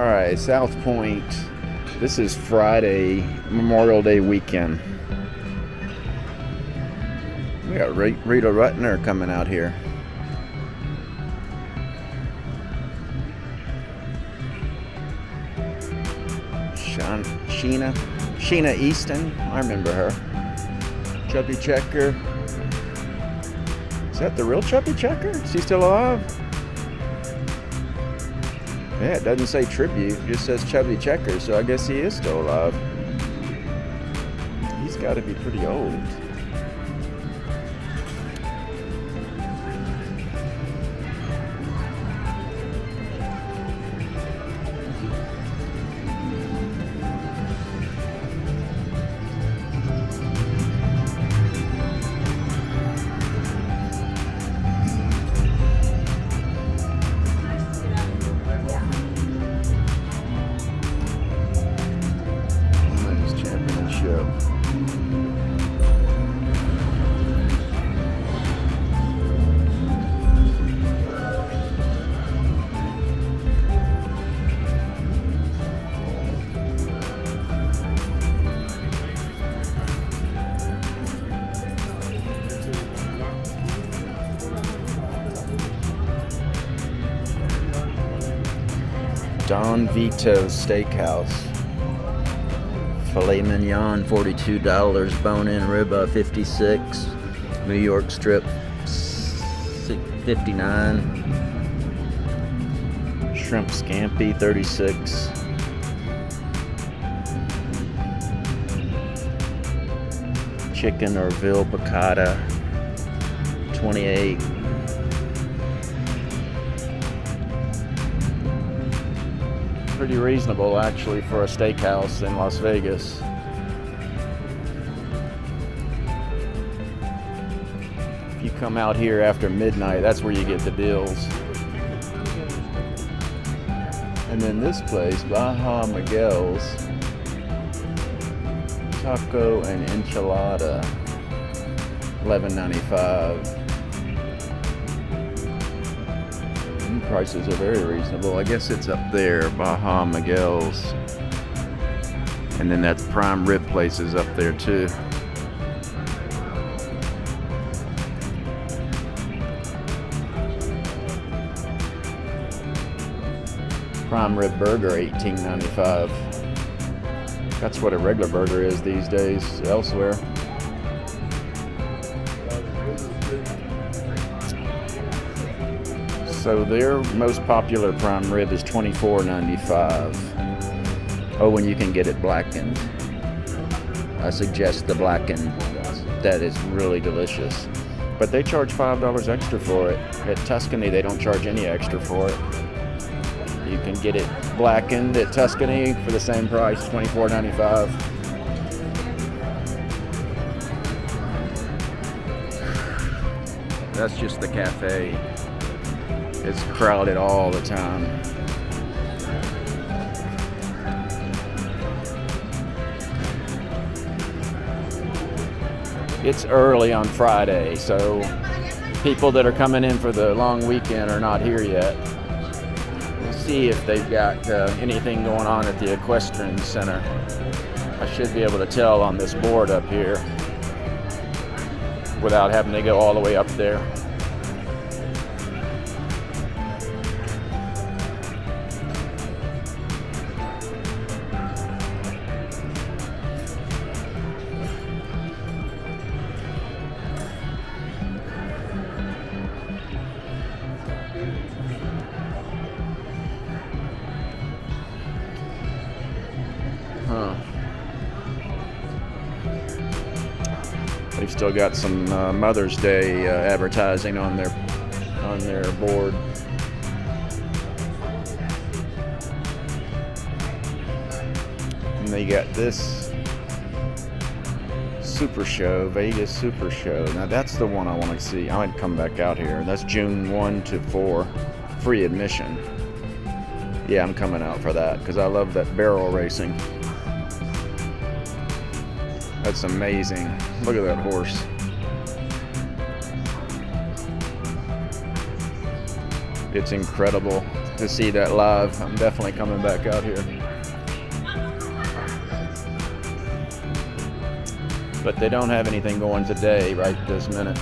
Alright, South Point. This is Friday, Memorial Day weekend. We got Rita Rutner coming out here. Sheena Easton, I remember her. Chubby Checker. Is that the real Chubby Checker? Is he still alive? Yeah, it doesn't say tribute, it just says Chubby Checker, so I guess he is still alive. He's got to be pretty old. Don Vito's Steakhouse. Filet mignon, $42. Bone-in ribeye, $56. New York strip, $59. Shrimp scampi, $36. Chicken or veal piccata, $28. Pretty reasonable actually for a steakhouse in Las Vegas. If you come out here after midnight, that's where you get the deals. And then this place, Baja Miguel's taco and enchilada, $11.95. Prices are very reasonable. I guess it's up there, Baja Miguel's. And then that's prime rib places up there too. Prime rib burger, $18.95. That's what a regular burger is these days elsewhere. So their most popular prime rib is $24.95. Oh, and you can get it blackened. I suggest the blackened. That is really delicious. But they charge $5 extra for it. At Tuscany, they don't charge any extra for it. You can get it blackened at Tuscany for the same price, $24.95. That's just the cafe. It's crowded all the time. It's early on Friday, so people that are coming in for the long weekend are not here yet. We'll see if they've got anything going on at the Equestrian Center. I should be able to tell on this board up here without having to go all the way up there. They've still got some Mother's Day advertising on their board. And they got this Super Show, Vegas Super Show. Now that's the one I want to see. I might come back out here. That's June 1 to 4, free admission. Yeah, I'm coming out for that because I love that barrel racing. That's amazing. Look at that horse. It's incredible to see that live. I'm definitely coming back out here. But they don't have anything going today, right this minute.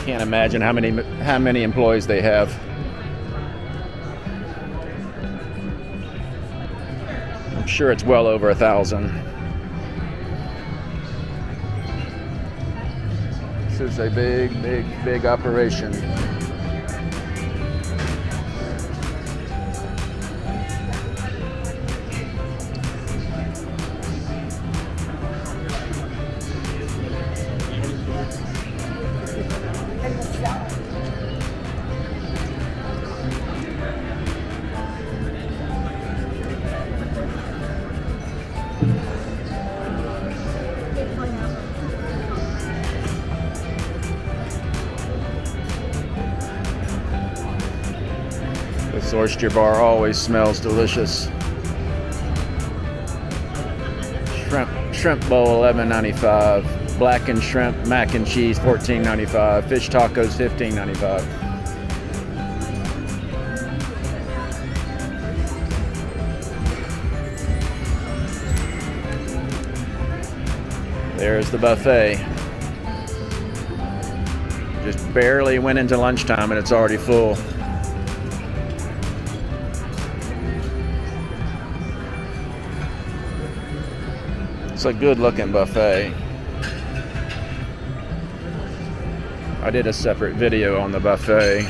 Can't imagine how many employees they have. I'm sure it's well over 1,000. This is a big operation. This oyster bar always smells delicious. Shrimp bowl $11.95. Blackened shrimp mac and cheese $14.95. Fish tacos $15.95. There's the buffet. Just barely went into lunchtime and it's already full. It's a good looking buffet. I did a separate video on the buffet.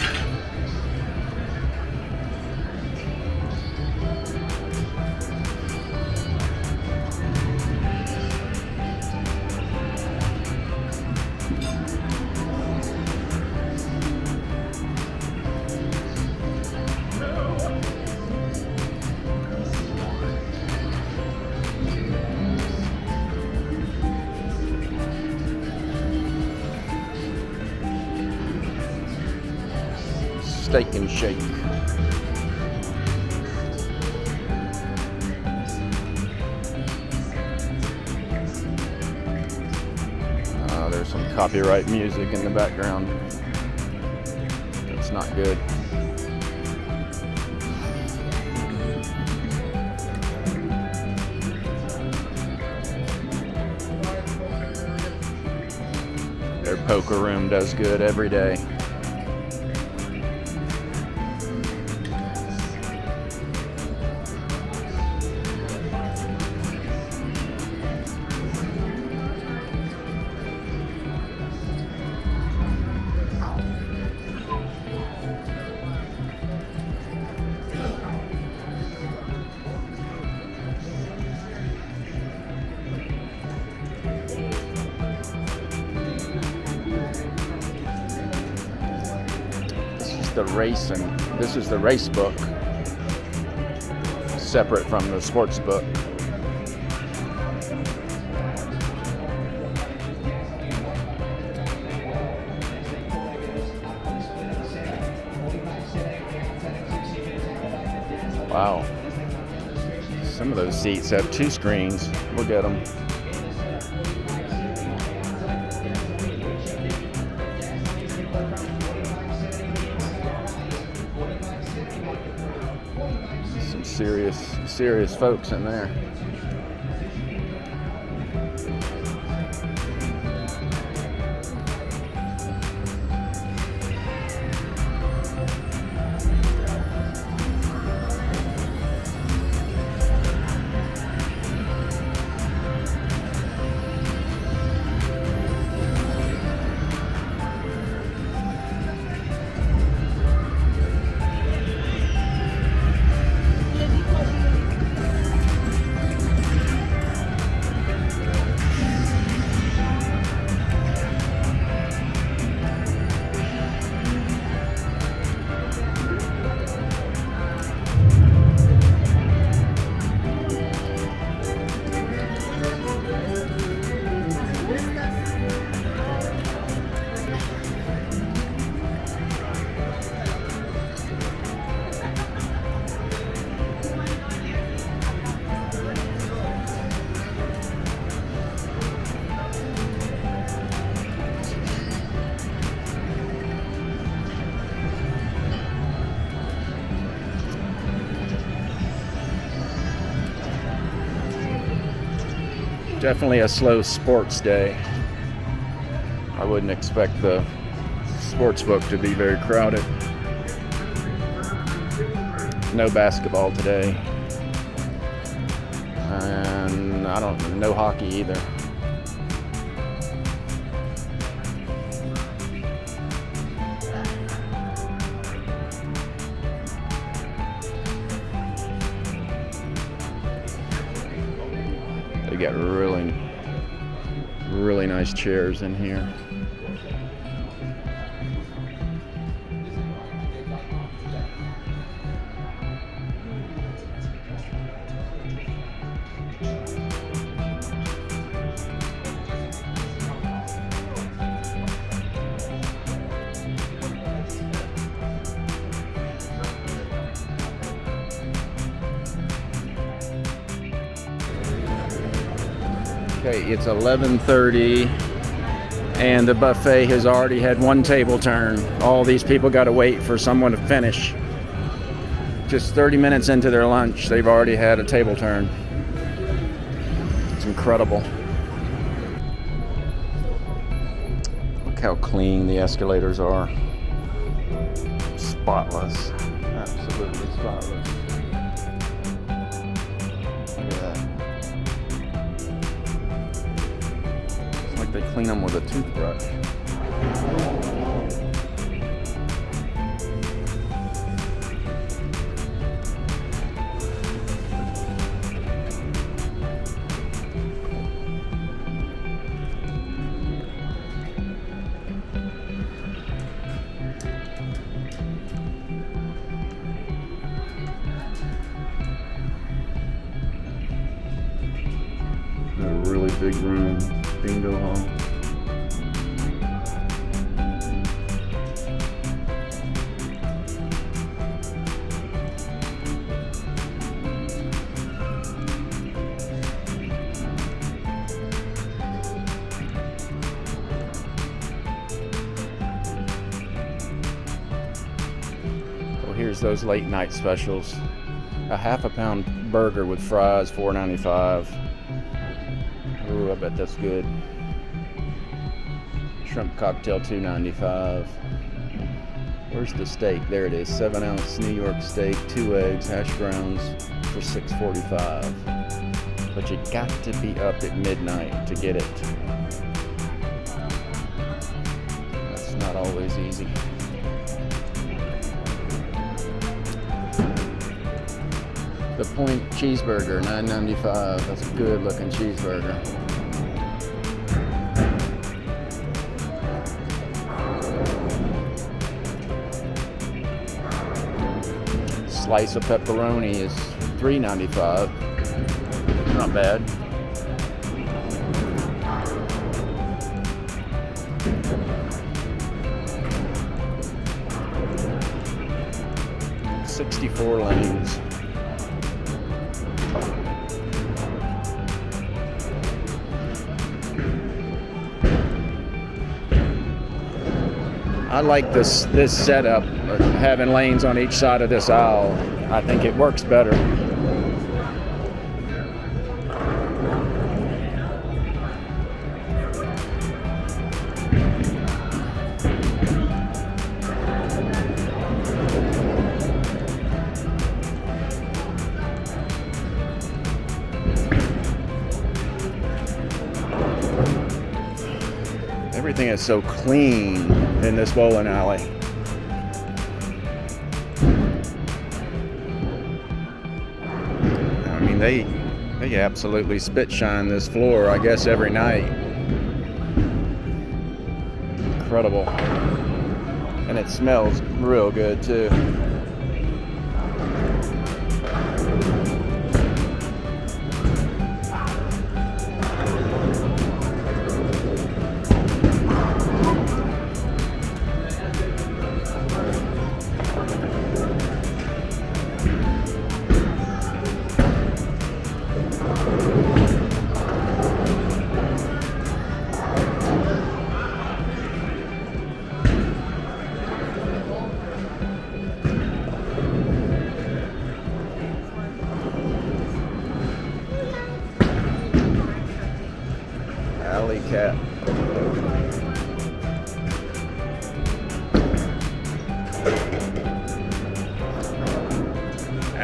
Steak and shake. There's some copyright music in the background. It's not good. Their poker room does good every day. This is the race book, separate from the sports book. Wow, some of those seats have 2 screens. We'll get them. Serious folks in there. Definitely a slow sports day. I wouldn't expect the sports book to be very crowded. No basketball today. And no hockey either. They got really nice chairs in here. Okay, it's 11:30 and the buffet has already had one table turn. All these people got to wait for someone to finish. Just 30 minutes into their lunch, they've already had a table turn. It's incredible. Look how clean the escalators are. Spotless. Absolutely spotless. Look at that. It's like they clean them with a toothbrush. A really big room, bingo hall. Well, here's those late night specials. A half-a-pound burger with fries, $4.95. Ooh, I bet that's good. Shrimp cocktail, $2.95. Where's the steak? There it is. 7-ounce New York steak, 2 eggs, hash browns for $6.45. But you got to be up at midnight to get it. That's not always easy. The Point cheeseburger, $9.95. That's a good looking cheeseburger. Slice of pepperoni is $3.95. Not bad. $64 lanes. I like this setup, having lanes on each side of this aisle. I think it works better. Everything is so clean in this bowling alley. I mean, they absolutely spit shine this floor, I guess, every night. Incredible. And it smells real good too.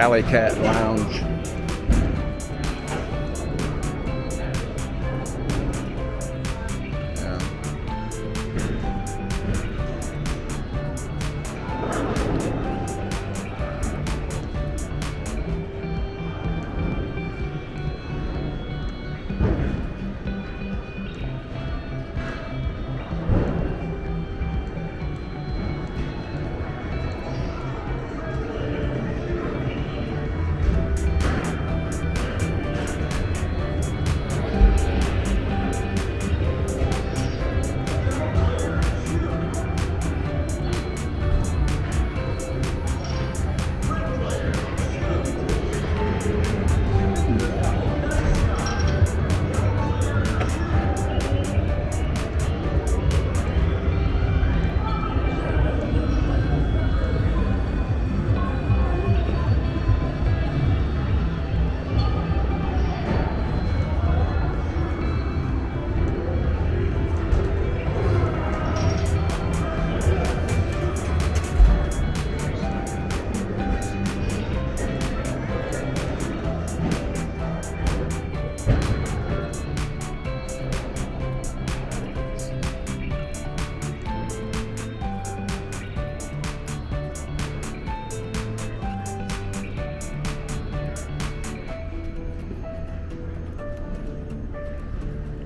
Alley Cat Lounge.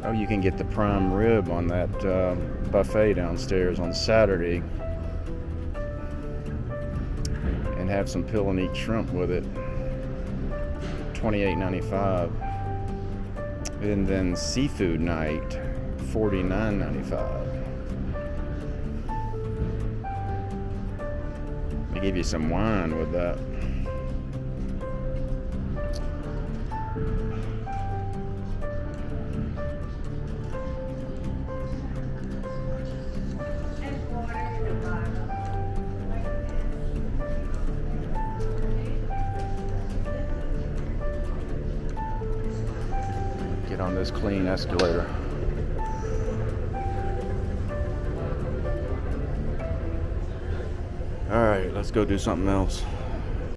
Oh, you can get the prime rib on that buffet downstairs on Saturday and have some pill and eat shrimp with it. $28.95. And then seafood night, $49.95. They give you some wine with that. Get on this clean escalator. All right, let's go do something else.